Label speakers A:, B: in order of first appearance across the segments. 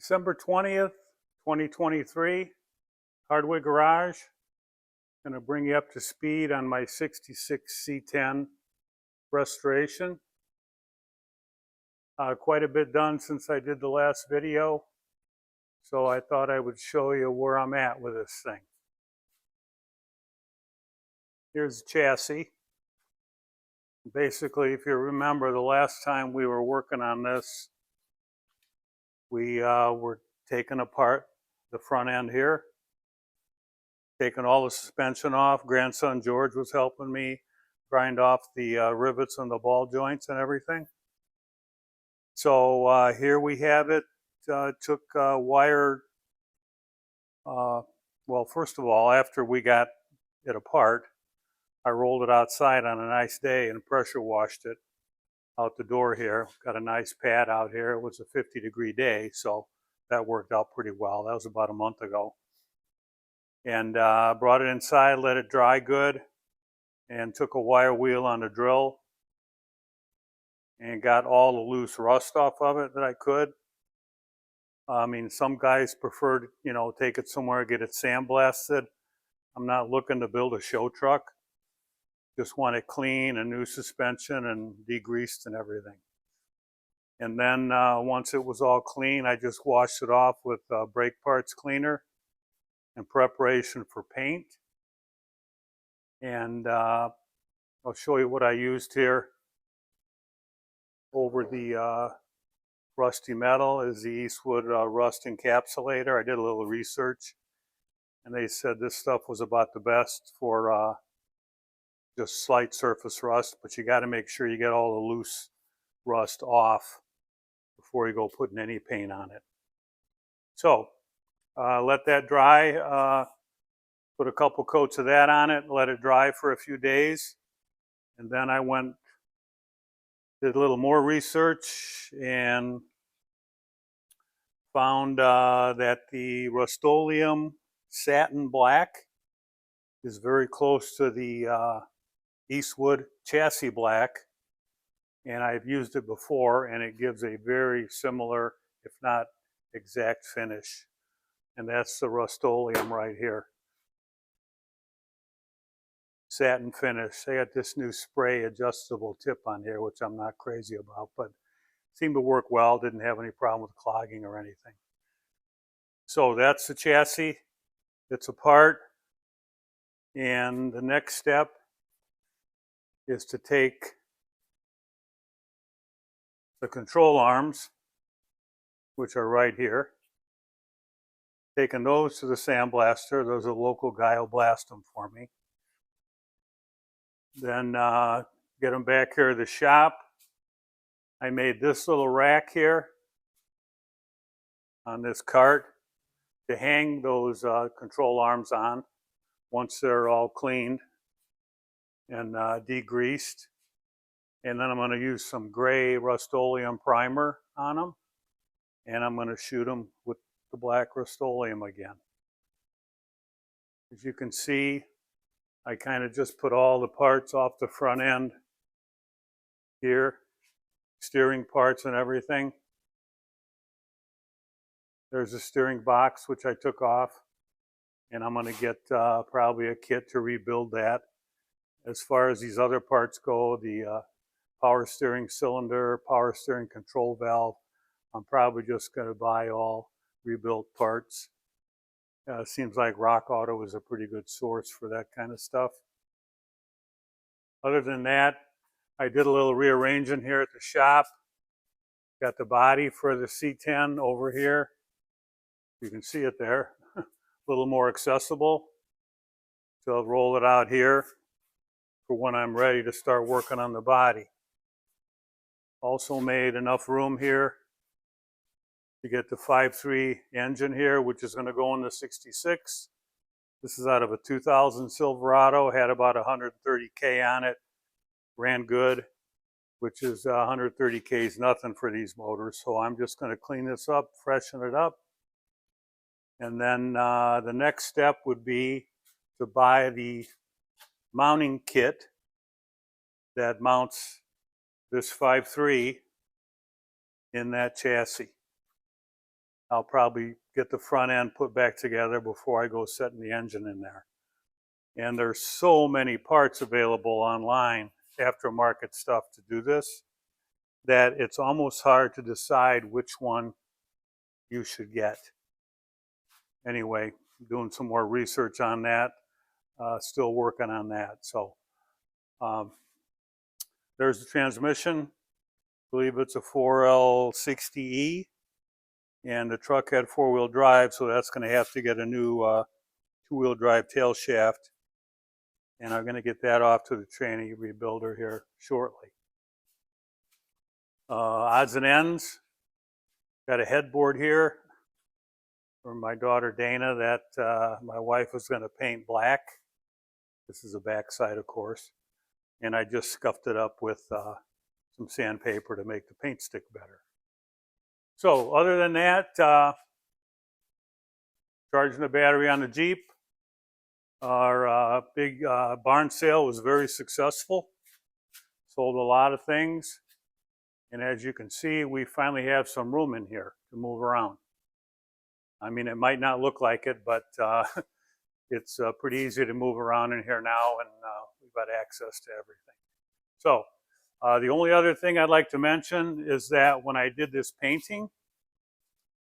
A: December 20th, 2023, Hardwood Garage. Going to bring you up to speed on my 66 C10 restoration. Quite a bit done since I did the last video, so I thought I would show you where I'm at with this thing. Here's the chassis. Basically, if you remember, the last time we were working on this, we were taking apart the front end here, taking all the suspension off. Grandson George was helping me grind off the rivets and the ball joints and everything. So here we have it. Took wire, well, first of all, after we got it apart, I rolled it outside on a nice day and pressure washed it out the door here. Got a nice pad out here. It was a 50-degree day, so that worked out pretty well. That was about a month ago. And brought it inside, let it dry good, and took a wire wheel on the drill and got all the loose rust off of it that I could. I mean, some guys prefer, take it somewhere, get it sandblasted. I'm not looking to build a show truck. Just want it clean, a new suspension, and degreased and everything. And then once it was all clean, I just washed it off with brake parts cleaner in preparation for paint. And I'll show you what I used here. Over the rusty metal is the Eastwood rust encapsulator. I did a little research, and they said this stuff was about the best for just slight surface rust, but you got to make sure you get all the loose rust off before you go putting any paint on it. So let that dry. Put a couple coats of that on it, let it dry for a few days, and then I did a little more research and found that the Rust-Oleum satin black is very close to the Eastwood chassis black, and I've used it before, and it gives a very similar, if not exact, finish. And that's the Rust-Oleum right here. Satin finish. They got this new spray adjustable tip on here, which I'm not crazy about, but seemed to work well. Didn't have any problem with clogging or anything. So that's the chassis. It's apart. And the next step is to take the control arms, which are right here, taking those to the sandblaster. There's a local guy who'll blast them for me. Then get them back here to the shop. I made this little rack here on this cart to hang those control arms on once they're all cleaned and degreased. And then I'm going to use some gray Rust-Oleum primer on them, and I'm going to shoot them with the black Rust-Oleum again. As you can see, I kind of just put all the parts off the front end here, steering parts and everything. There's the steering box, which I took off, and I'm going to get probably a kit to rebuild that. As far as these other parts go, the power steering cylinder, power steering control valve, I'm probably just going to buy all rebuilt parts. Seems like Rock Auto is a pretty good source for that kind of stuff. Other than that, I did a little rearranging here at the shop. Got the body for the C10 over here. You can see it there. A little more accessible. So I'll roll it out here for when I'm ready to start working on the body. Also made enough room here to get the 5.3 engine here, which is going to go in the 66. This is out of a 2000 Silverado, had about 130K on it, ran good, which is 130K is nothing for these motors. So I'm just going to clean this up, freshen it up. And then the next step would be to buy the mounting kit that mounts this 5.3 in that chassis. I'll probably get the front end put back together before I go setting the engine in there. And there's so many parts available online, aftermarket stuff, to do this, that it's almost hard to decide which one you should get. Anyway, doing some more research on that, still working on that. So there's the transmission. I believe it's a 4L60E, and the truck had four-wheel drive, so that's going to have to get a new two-wheel drive tail shaft, and I'm going to get that off to the tranny rebuilder here shortly. Odds and ends. Got a headboard here for my daughter Dana that my wife was going to paint black. This is the back side, of course, and I just scuffed it up with some sandpaper to make the paint stick better. So other than that, charging the battery on the Jeep. Our big barn sale was very successful. Sold a lot of things. And as you can see, we finally have some room in here to move around. I mean, it might not look like it, but it's pretty easy to move around in here now, and we've got access to everything. So the only other thing I'd like to mention is that when I did this painting,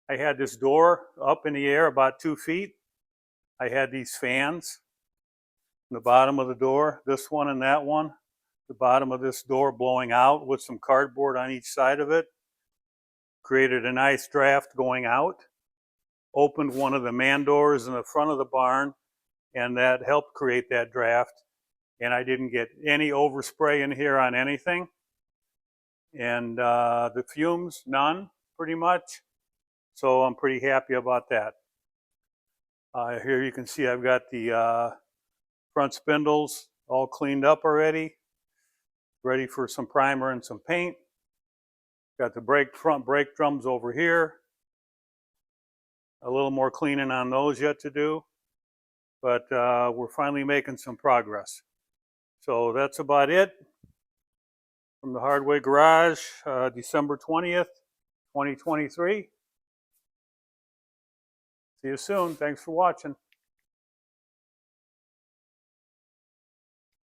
A: I had this door up in the air about 2 feet. I had these fans in the bottom of the door, this one and that one. The bottom of this door blowing out with some cardboard on each side of it. Created a nice draft going out. Opened one of the man doors in the front of the barn, and that helped create that draft. And I didn't get any overspray in here on anything. And the fumes, none, pretty much. So I'm pretty happy about that. Here you can see I've got the front spindles all cleaned up already. Ready for some primer and some paint. Got the front brake drums over here. A little more cleaning on those yet to do, but we're finally making some progress. So that's about it from the Hardway Garage, December 20th, 2023. See you soon. Thanks for watching.